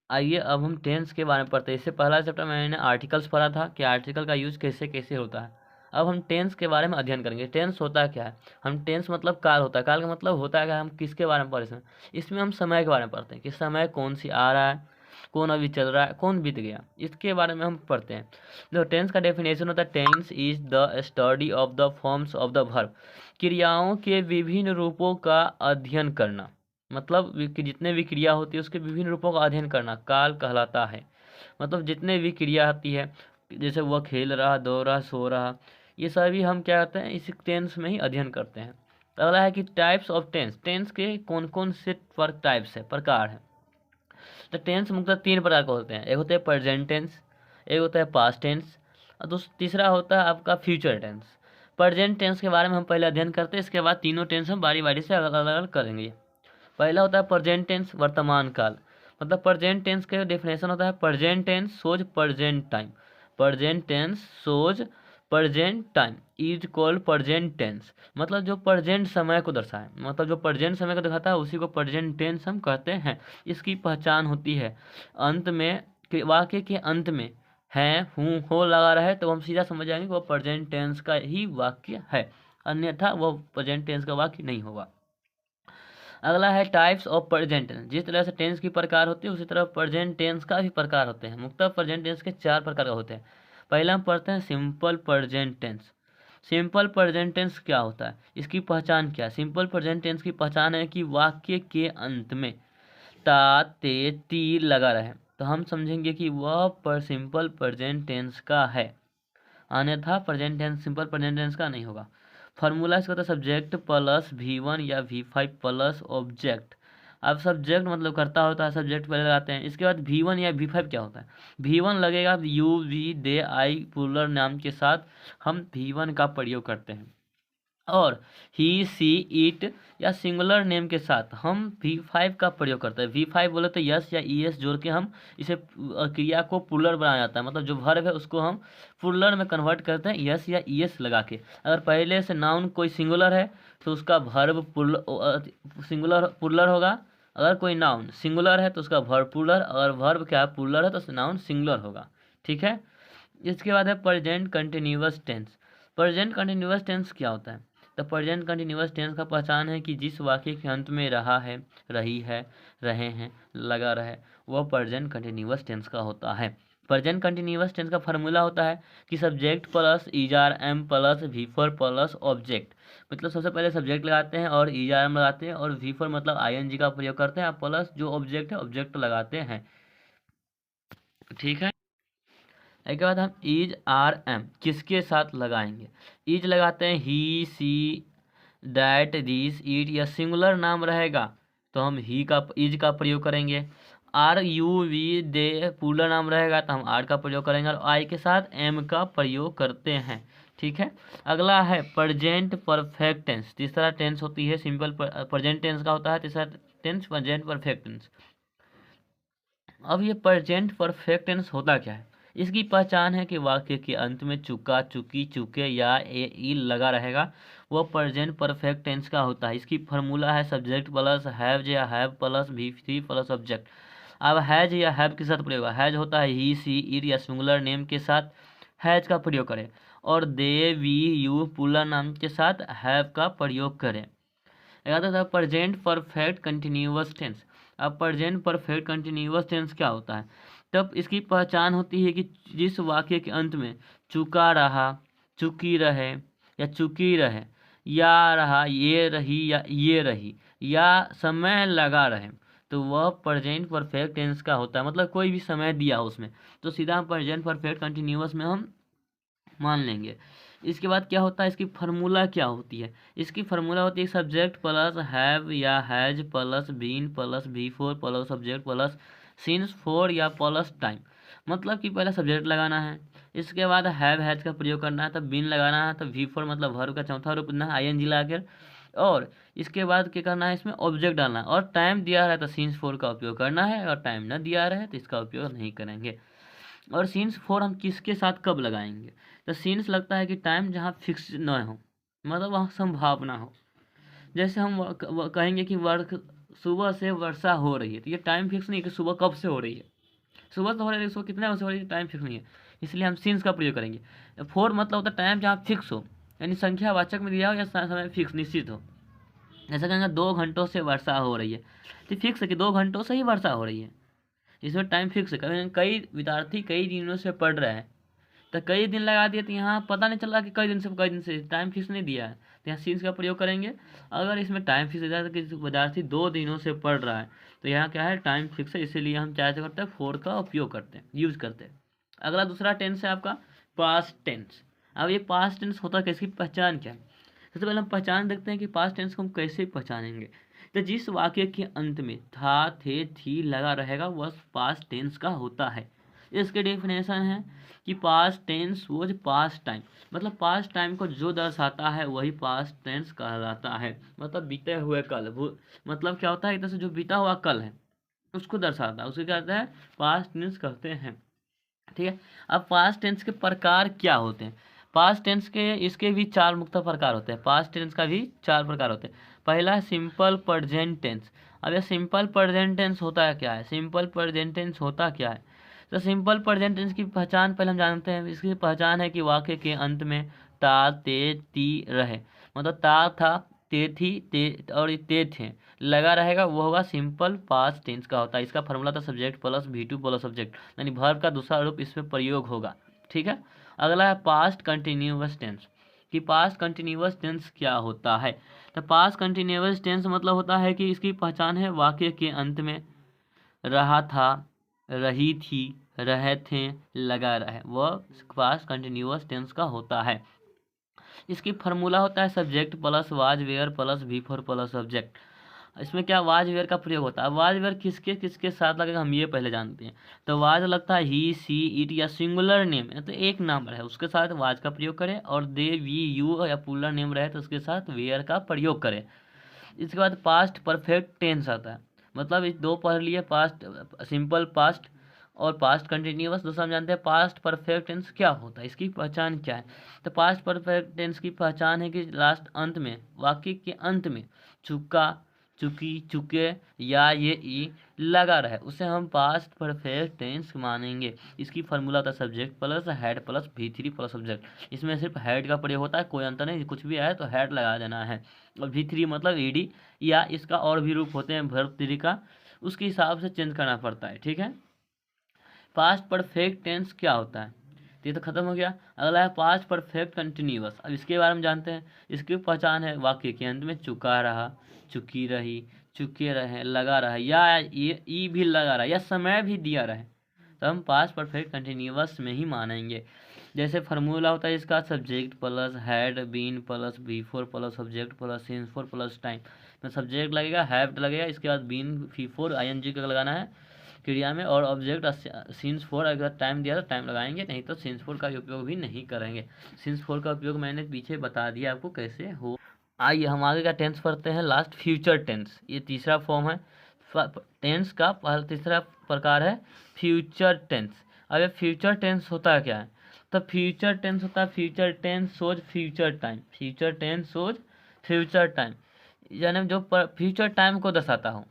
आइए अब हम टेंस के बारे में पढ़ते हैं। इससे पहला चैप्टर में मैंने आर्टिकल्स पढ़ा था कि आर्टिकल का यूज कैसे कैसे होता है। अब हम टेंस के बारे में अध्ययन करेंगे। टेंस होता क्या है, हम टेंस मतलब काल होता है। काल का मतलब होता है कि हम किसके बारे में पढ़ रहे हैं। इसमें हम समय के बारे में पढ़ते हैं कि समय कौन सी आ रहा है, कौन अभी चल रहा है, कौन बीत गया, इसके बारे में हम पढ़ते हैं। देखो टेंस का डेफिनेशन होता है, tense is the study of the forms of the verb, क्रियाओं के विभिन्न रूपों का अध्ययन करना। मतलब कि जितने भी क्रिया होती है उसके विभिन्न रूपों का अध्ययन करना काल कहलाता है। मतलब जितने भी क्रिया आती है, जैसे वह खेल रहा, दौड़ रहा, सो रहा, ये सभी हम क्या करते हैं, इस टेंस में ही अध्ययन करते हैं। अगला है कि टाइप्स ऑफ टेंस। टेंस के कौन कौन से टाइप्स है, प्रकार है। तो टेंस मुख्यतः तीन प्रकार के होते हैं। एक होता है प्रेजेंट टेंस, एक होता है पास्ट टेंस, और तीसरा होता है आपका फ्यूचर टेंस। प्रेजेंट टेंस के बारे में हम पहले अध्ययन करते हैं, इसके बाद तीनों टेंस हम बारी बारी से अलग अलग करेंगे। पहला होता है प्रेजेंट टेंस, वर्तमान काल। मतलब प्रेजेंट टेंस का डेफिनेशन होता है, present tense shows present time. Present tense shows present time is called present tense. मतलब जो प्रेजेंट समय को दर्शाए, मतलब जो प्रेजेंट समय को दिखाता है उसी को प्रेजेंट टेंस हम कहते हैं। इसकी पहचान होती है अंत में, वाक्य के अंत में है, हूँ, हो लगा रहे तो हम सीधा समझ जाएंगे कि वह प्रेजेंट टेंस का ही वाक्य है, अन्यथा वह प्रेजेंट टेंस का वाक्य नहीं होगा। अगला है टाइप्स ऑफ प्रेजेंट टेंस। जिस तरह से टेंस की प्रकार होती है उसी तरह प्रेजेंट टेंस का भी प्रकार होते हैं। मुख्यतः प्रेजेंट टेंस के चार प्रकार का होते हैं। पहला हम पढ़ते हैं simple present tense. Simple present tense क्या होता है, इसकी पहचान क्या है। सिंपल प्रेजेंट टेंस की पहचान है कि वाक्य के अंत में ता, ते, ती लगा रहे, तो हम समझेंगे कि वह पर सिंपल प्रेजेंट टेंस का है, अन्यथा present tense simple present tense का नहीं होगा। फार्मूला इसका होता है सब्जेक्ट प्लस V1 या V5 प्लस ऑब्जेक्ट। अब सब्जेक्ट मतलब करता होता है, सब्जेक्ट पहले लगाते हैं, इसके बाद V1 या V5 क्या होता है। V1 लगेगा you we they I plural नाम के साथ हम V1 का प्रयोग करते हैं, और ही सी इट या सिंगुलर नेम के साथ हम V5 का प्रयोग करते हैं। V5 बोले तो यस या ईएस जोड़ के हम इसे क्रिया को प्लूरल बनाया जाता है। मतलब जो वर्ब है उसको हम प्लूरल में कन्वर्ट करते हैं यस या ईएस लगा के। अगर पहले से नाउन कोई सिंगुलर है तो उसका वर्ब सिंगुलर प्लूरल होगा। अगर कोई नाउन सिंगुलर है तो उसका वर्ब प्लूरल, अगर वर्ब क्या है प्लूरल है तो नाउन सिंगुलर होगा। ठीक है। इसके बाद है present continuous tense. Present continuous tense क्या होता है। तो प्रेजेंट कंटिन्यूअस टेंस का पहचान है कि जिस वाक्य के अंत में रहा है, रही है, रहे हैं लगा रहे, वह प्रेजेंट कंटिन्यूअस टेंस का होता है। प्रेजेंट कंटिन्यूअस टेंस का फार्मूला होता है कि subject plus is are am plus V4 plus object. मतलब सबसे पहले सब्जेक्ट लगाते हैं और ईजार एम लगाते हैं और V4 मतलब ING का प्रयोग करते हैं, प्लस जो ऑब्जेक्ट है ऑब्जेक्ट लगाते हैं। ठीक है। इसके बाद हम इज आर एम किसके साथ लगाएंगे। इज लगाते हैं ही सी दैट दिस इट, या सिंगुलर नाम रहेगा तो हम ही का इज का प्रयोग करेंगे। Are you we they plural नाम रहेगा तो हम आर का प्रयोग करेंगे, और आई के साथ एम का प्रयोग करते हैं। ठीक है। अगला है प्रेजेंट परफेक्ट टेंस। तीसरा टेंस होती है सिंपल प्रेजेंट टेंस का होता है, तीसरा टेंस प्रेजेंट परफेक्ट टेंस। अब ये प्रेजेंट परफेक्ट टेंस होता क्या है। इसकी पहचान है कि वाक्य के अंत में चुका, चुकी, चुके या ई लगा रहेगा, वह प्रेजेंट परफेक्ट टेंस का होता है। इसकी फार्मूला है सब्जेक्ट प्लस हैव या have plus V3 plus object. अब हैज या हैव के साथ प्रयोग, हैज होता है ही सी इट या सिंगुलर नेम के साथ हैज का प्रयोग करें, और दे वी यू प्लूरल नाम के साथ हैव का प्रयोग करें। Present perfect continuous tense. अब प्रेजेंट परफेक्ट कंटिन्यूअस टेंस क्या होता है। तब इसकी पहचान होती है कि जिस वाक्य के अंत में चुका रहा, चुकी रहे या चुकी रहे, या रहा, ये रही या ये रही, या समय लगा रहे, तो वह प्रेजेंट परफेक्ट टेंस का होता है। मतलब कोई भी समय दिया उसमें तो सीधा प्रेजेंट परफेक्ट कंटिन्यूअस में हम मान लेंगे। इसके बाद क्या होता है, इसकी फार्मूला क्या होती है। इसकी फार्मूला होती है सब्जेक्ट प्लस हैव या has plus been plus V4 plus subject plus since four या प्लस टाइम। मतलब कि पहले सब्जेक्ट लगाना है, इसके बाद हैव हैज का प्रयोग करना है, तब बीन लगाना है, तब V4 मतलब वर्ब का चौथा रूप देना है ING लाकर, और इसके बाद क्या करना है, इसमें ऑब्जेक्ट डालना है, और टाइम दिया रहा है तो सिंस फोर का उपयोग करना है, और टाइम न दिया रहा है तो इसका उपयोग नहीं करेंगे। और सीन्स फोर हम किसके साथ कब लगाएंगे। तो सीन्स लगता है कि टाइम जहाँ फिक्स न हो, मतलब वहाँ संभावना हो। जैसे हम कहेंगे कि वर्ष सुबह से वर्षा हो रही है, तो ये टाइम फिक्स नहीं कि सुबह कब से हो रही है, सुबह से हो रही है, सुबह कितने बजे हो रही है, टाइम फिक्स नहीं है, इसलिए हम सीन्स का प्रयोग करेंगे। फोर मतलब होता है टाइम जहाँ फिक्स हो, यानी संख्यावाचक में दिया हो या समय फिक्स निश्चित हो। ऐसा कहेंगे 2 घंटों से वर्षा हो रही है, तो फिक्स है कि 2 घंटों से ही वर्षा हो रही है, इसमें टाइम फिक्स है। कई विद्यार्थी कई दिनों से पढ़ रहे हैं, तो कई दिन लगा दिए, तो यहाँ पता नहीं चल रहा कि कई दिन से टाइम फिक्स नहीं दिया है, तो यहाँ सीन्स का प्रयोग करेंगे। अगर इसमें टाइम फिक्स दिया है तो किसी विद्यार्थी 2 दिनों से पढ़ रहा है, तो यहाँ क्या है, टाइम फिक्स है, इसीलिए हम क्या करते हैं, फोर का उपयोग करते हैं, यूज करते हैं। अगला दूसरा टेंस है आपका पास्ट टेंस। अब ये पास्ट टेंस होता है, इसकी पहचान क्या है? सबसे पहले हम पहचान देखते हैं कि पास्ट टेंस को हम कैसे पहचानेंगे। तो जिस वाक्य के अंत में था, थे, थी लगा रहेगा वह पास्ट टेंस का होता है। इसके डेफिनेशन है कि past tense was past time, मतलब पास्ट टाइम को जो दर्शाता है वही पास्ट टेंस कहलाता है। मतलब बीते हुए कल, मतलब क्या होता है, एक तरह से जो बीता हुआ कल है उसको दर्शाता है, उसको क्या कहते हैं, पास्ट टेंस कहते हैं। ठीक है। अब पास्ट टेंस के प्रकार क्या होते हैं? पास्ट टेंस के इसके भी 4 मुख्य प्रकार होते हैं। पास्ट टेंस का भी 4 प्रकार होते हैं। पहला है सिंपल प्रेजेंट टेंस। अब ये सिंपल प्रेजेंट टेंस होता है क्या है? सिंपल प्रेजेंट टेंस होता क्या है? तो सिंपल प्रेजेंट टेंस की पहचान पहले हम जानते हैं। इसकी पहचान है कि वाक्य के अंत में ता, ते, ती रहे, मतलब ता था, ते थी, ते और ते थे लगा रहेगा, वो होगा सिंपल पास्ट टेंस का होता है। इसका फॉर्मूला था subject plus V2 plus subject, यानी वर्ब का दूसरा रूप इसमें प्रयोग होगा। ठीक है। अगला है पास्ट कंटिन्यूअस टेंस, कि पास्ट कंटिन्यूअस टेंस क्या होता है? तो पास्ट कंटिन्यूअस टेंस मतलब होता है कि इसकी पहचान है वाक्य के अंत में रहा था, रही थी, रहे थे लगा रहे, वह पास्ट कंटिन्यूअस टेंस का होता है। इसकी फार्मूला होता है subject plus was were plus V4 plus subject. इसमें क्या वाज वेयर का प्रयोग होता है? वाज वेयर किसके किसके साथ लगेगा हम ये पहले जानते हैं। तो वाज लगता है ही, सी, इट या सिंगुलर नेम है तो एक नाम रहे उसके साथ वाज का प्रयोग करें, और दे, वी, यू या पुलर नेम रहे तो उसके साथ वेयर का प्रयोग करें। इसके बाद पास्ट परफेक्ट टेंस आता है, मतलब इस दो पढ़ लिए, पास्ट सिंपल पास्ट और पास्ट कंटिन्यूअस। दूसरा हम जानते हैं पास्ट परफेक्ट टेंस क्या होता है, इसकी पहचान क्या है? तो पास्ट परफेक्ट टेंस की पहचान है कि लास्ट अंत में, वाक्य के अंत में चुका, चुकी, चुके या ये ई लगा रहे, उसे हम पास्ट परफेक्ट टेंस मानेंगे। इसकी फार्मूला होता है subject plus head plus V3 plus subject. इसमें सिर्फ हेड का प्रयोग होता है, कोई अंतर नहीं, कुछ भी आए तो हेड लगा देना है। और V3 मतलब ईडी, या इसका और भी रूप होते हैं वर्ब 3 का, उसके हिसाब से चेंज करना पड़ता है। ठीक है। पास्ट परफेक्ट टेंस क्या होता है? तो ये तो खत्म हो गया। अगला है पास्ट परफेक्ट कंटिन्यूअस। अब इसके बारे में जानते हैं। इसकी पहचान है वाक्य के अंत में चुका रहा, चुकी रही, चुके रहे लगा रहा, या ये ई भी लगा रहा, या समय भी दिया रहे, तो हम पास्ट परफेक्ट कंटिन्यूअस में ही मानेंगे। जैसे फार्मूला होता है इसका subject plus had been plus V4 plus subject plus since 4 plus time. तो सब्जेक्ट लगेगा, हैव लगेगा, इसके बाद बीन V4 ING का लगाना है क्रिया में, और ऑब्जेक्ट सिंस 4, अगर टाइम दिया तो टाइम लगाएंगे, नहीं तो सिंस 4 का उपयोग भी नहीं करेंगे। सिंस 4 का उपयोग मैंने पीछे बता दिया आपको कैसे हो। आइए हम आगे का टेंस पढ़ते हैं, लास्ट फ्यूचर टेंस। ये तीसरा फॉर्म है टेंस का, तीसरा प्रकार है फ्यूचर टेंस। अब ये फ्यूचर टेंस होता क्या है? तो फ्यूचर टेंस होता है फ्यूचर टेंस सोज फ्यूचर टाइम, फ्यूचर टेंस सोज फ्यूचर टाइम, यानी जो फ्यूचर टाइम को दर्शाता हो,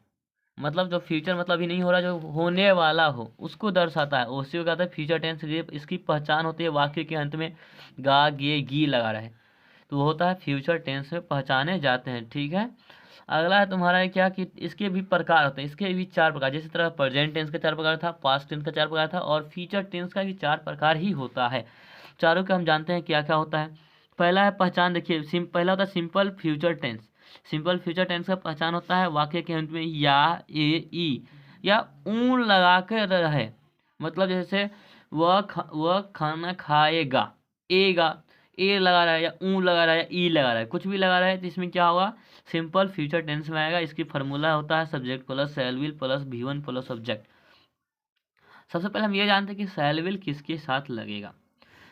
मतलब जो फ्यूचर मतलब अभी नहीं हो रहा, जो होने वाला हो उसको दर्शाता है, उसी को कहते हैं फ्यूचर टेंस। इसकी पहचान होती है वाक्य के अंत में गा, गे, गी लगा रहे, तो वो होता है फ्यूचर टेंस में पहचाने जाते हैं। ठीक है। अगला है तुम्हारा क्या कि इसके भी प्रकार होते हैं, इसके भी 4 प्रकार, जिस तरह प्रेजेंट टेंस का 4 प्रकार था, पास्ट टेंस का 4 प्रकार था, और फ्यूचर टेंस का भी 4 प्रकार ही होता है। चारों के हम जानते हैं क्या क्या होता है। पहला है पहचान, देखिए पहला होता है simple future tense. Simple future tense का पहचान होता है वाक्य के अंत में या, ए, ई या ऊन लगा के रहे, मतलब जैसे वह खाना खाएगा, एगा, ए लगा रहा है या ऊ लगा रहा है या ई लगा रहा है, कुछ भी लगा रहा है, तो इसमें क्या होगा, सिंपल फ्यूचर टेंस में आएगा। इसकी फार्मूला होता है subject plus shall will plus V1 plus subject. सबसे पहले हम ये जानते हैं कि शैल विल किसके साथ लगेगा।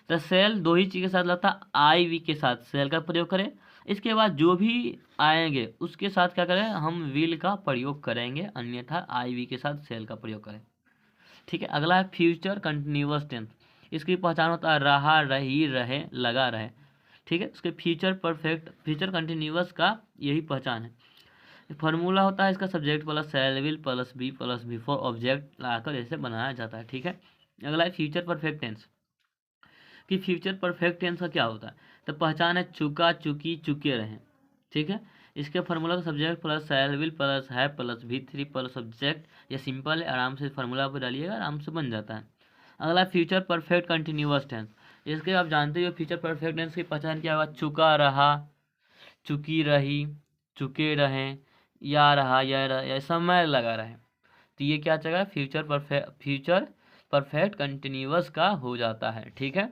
तो सेल 2 ही चीज़ के साथ लगता है, IV के साथ सेल का प्रयोग करें, इसके बाद जो भी आएंगे उसके साथ क्या करें, हम विल का प्रयोग करेंगे, अन्यथा IV के साथ सेल का प्रयोग करें। ठीक है। अगला है फ्यूचर कंटिन्यूअस टेंस। इसकी पहचान होता है रहा, रही, रहे, लगा रहे। ठीक है। उसके फ्यूचर परफेक्ट, फ्यूचर कंटिन्यूअस का यही पहचान है। फार्मूला होता है इसका subject plus shall will plus be plus before object लगाकर जैसे बनाया जाता है। ठीक है, अगला है फ्यूचर परफेक्ट टेंस। कि फ्यूचर परफेक्ट टेंस का क्या होता है, तो पहचान है चुका चुकी चुके रहें। ठीक है, इसके फार्मूला का subject plus shall will plus है प्लस V3 प्लस ऑब्जेक्ट। ये सिंपल है, आराम से फार्मूला पर डालिएगा, आराम से बन जाता है। अगला फ्यूचर परफेक्ट कंटिन्यूअस टेंस। इसके आप जानते हो फ्यूचर परफेक्ट टेंस की पहचान क्या होगा, चुका रहा, चुकी रही, चुके रहें, या रहा, या समय लगा रहे। तो ये क्या चलेगा, फ्यूचर परफेक्ट कंटिन्यूअस का हो जाता है। ठीक है,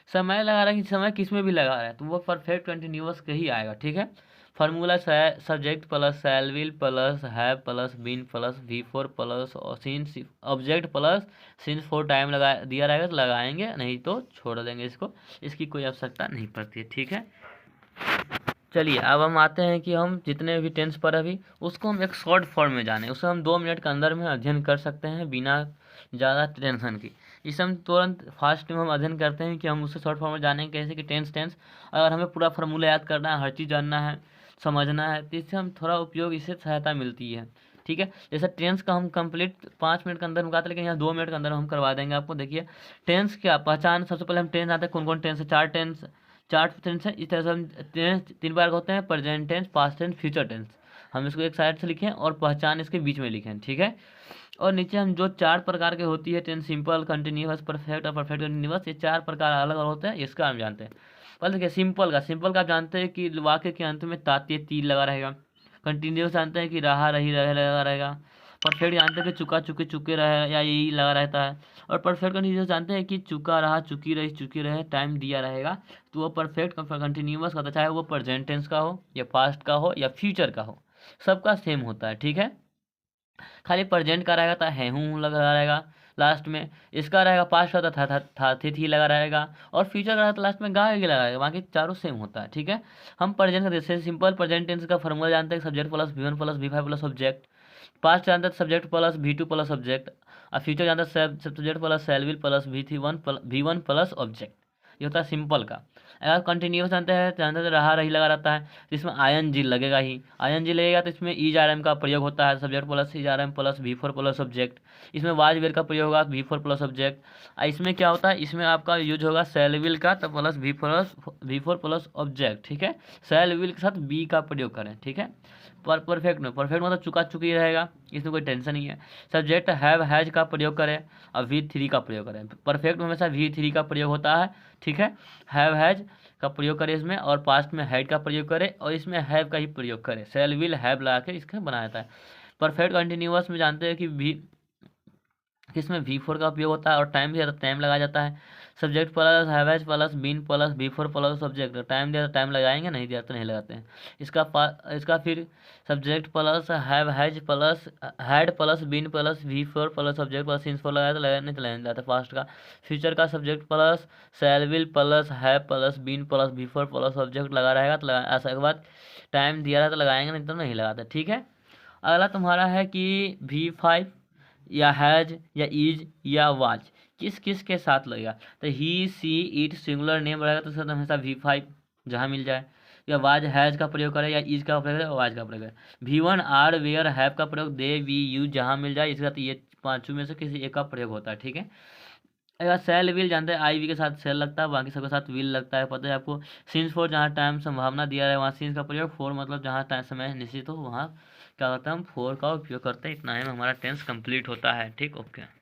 समय लगा रहा है कि समय किस में भी लगा रहा है तो वो परफेक्ट कंटिन्यूअस का ही आएगा। ठीक है, formula subject plus shall will plus have plus been plus V4 plus और since object plus since for time लगा दिया रहेगा तो लगाएंगे, नहीं तो छोड़ देंगे इसको, इसकी कोई आवश्यकता नहीं पड़ती है। ठीक है, चलिए अब हम आते हैं कि हम जितने भी टेंस पर अभी उसको हम एक शॉर्ट फॉर्म में जाने, उसे हम 2 मिनट के अंदर में अध्ययन कर सकते हैं बिना ज़्यादा टेंशन की। इसे हम तुरंत फास्ट में हम अध्ययन करते हैं कि हम उससे शॉर्ट फॉर्म में जानेंगे कैसे कि टेंस अगर हमें पूरा फार्मूला याद करना है, हर चीज़ जानना है, समझना है, तो इससे हम थोड़ा उपयोग, इससे सहायता मिलती है। ठीक है, जैसे टेंस का हम कंप्लीट 5 मिनट के अंदर हम करते हैं, लेकिन यहाँ 2 मिनट के अंदर हम करवा देंगे आपको। देखिए टेंस क्या पहचान, सबसे पहले हम टेंस आते हैं, कौन कौन टेंस है, चार टेंस है। इस तरह से हम टेंस 3 बार होते हैं, present tense, past tense, future tense. हम इसको एक साइड से लिखें और पहचान इसके बीच में लिखें। ठीक है, और नीचे हम जो 4 प्रकार के होती है टेंस, सिंपल, कंटिन्यूअस, परफेक्ट और परफेक्ट कंटिन्यूअस, ये 4 प्रकार अलग अलग होते हैं, इसका हम जानते हैं। पहले देखिए सिंपल का आप जानते हैं कि वाक्य के अंत में तात्या ती लगा रहेगा। कंटिन्यूअस जानते हैं कि रहा रही रहे लगा रहेगा। परफेक्ट जानते हैं कि चुका चुके चुके रहे या यही लगा रहता है। और परफेक्ट कंटिन्यूअस जानते हैं कि चुका रहा, चुकी रहे, टाइम दिया रहेगा। तो वो परफेक्ट कंटिन्यूअस का, चाहे वो प्रेजेंट टेंस का हो या पास्ट का हो या फ्यूचर का हो, सबका सेम होता है। ठीक है, खाली प्रेजेंट का रहेगा तो है हूँ लगा रहेगा लास्ट में, इसका रहेगा पास्ट का था थी लगा रहेगा, और फ्यूचर का रहेगा तो लास्ट में गा लगा रहेगा, बाकी चारों सेम होता है। ठीक है, हम प्रेजेंट का जैसे सिंपल प्रेजेंट टेंस का फॉर्मूला जानते हैं, subject plus V1 plus V5 plus object. Past जानते हैं subject plus V2 plus object. और फ्यूचर जानते हैं subject plus shall will plus V1 plus object. ये होता है सिंपल का। अगर कंटिन्यूअस जानते हैं रहा रही लगा रहता है, तो इसमें ING लगेगा ही, ING लगेगा तो इसमें ERM का प्रयोग होता है, subject plus ERM plus V4 plus object. इसमें वाज वेयर का प्रयोग होगा V4 प्लस ऑब्जेक्ट। इसमें क्या होता है, इसमें आपका यूज होगा शैल विल का तो प्लस V4 प्लस ऑब्जेक्ट। ठीक है, शैल विल के साथ बी का प्रयोग करें। ठीक है, परफेक्ट मतलब चुका चुकी रहेगा, इसमें कोई टेंशन नहीं है। सब्जेक्ट हैव हैज का प्रयोग करें और V3 का प्रयोग करें। परफेक्ट में हमेशा V3 का प्रयोग होता है। ठीक है, हैव हैज का प्रयोग करें इसमें, और पास्ट में हैड का प्रयोग करें, और इसमें हैव का ही प्रयोग करें, शैल विल हैव लगा के इसका बनाया जाता है। परफेक्ट कंटिन्यूअस में जानते हैं कि इसमें V4 का उपयोग होता है और टाइम दिया जाता टाइम लगाया जाता है। Subject plus have has plus been plus V4 plus subject, time दिया तो टाइम लगाएंगे, नहीं दिया तो नहीं लगाते हैं। इसका फिर subject plus have has plus had plus been plus V4 plus subject plus since four लगाया तो लगाने तो लगाने जाता है। पास्ट का फ्यूचर का subject plus shall will plus have plus been plus V4 plus subject लगा रहेगा तो लगा, ऐसा के बाद टाइम दिया रहा तो लगाएंगे, नहीं तो नहीं लगाते। ठीक है, अगला तुम्हारा है कि V5 या हैज या इज या वाज किस किस के साथ लगेगा, तो ही सी इट सिंगुलर नेम रहेगा तो उसका हमेशा V5 जहाँ मिल जाए, या वाज हैज का प्रयोग करें या इज का प्रयोग करें वाज का प्रयोग करें। V1 आर वेयर हैव का प्रयोग दे वी यू जहाँ मिल जाए, इसका तो ये पांचों में से किसी एक का प्रयोग होता है। ठीक है, अगर सेल विल जानते हैं IV के साथ सेल लगता है, बाकी सबके साथ विल लगता है, पता है आपको। सिंस फोर जहाँ टाइम संभावना दिया है वहाँ सिंस का प्रयोग, फोर मतलब जहाँ टाइम समय निश्चित हो वहाँ क्या होता है हम फोर का उपयोग करते हैं। इतना ही हमारा टेंस कंप्लीट होता है। ठीक, ओके।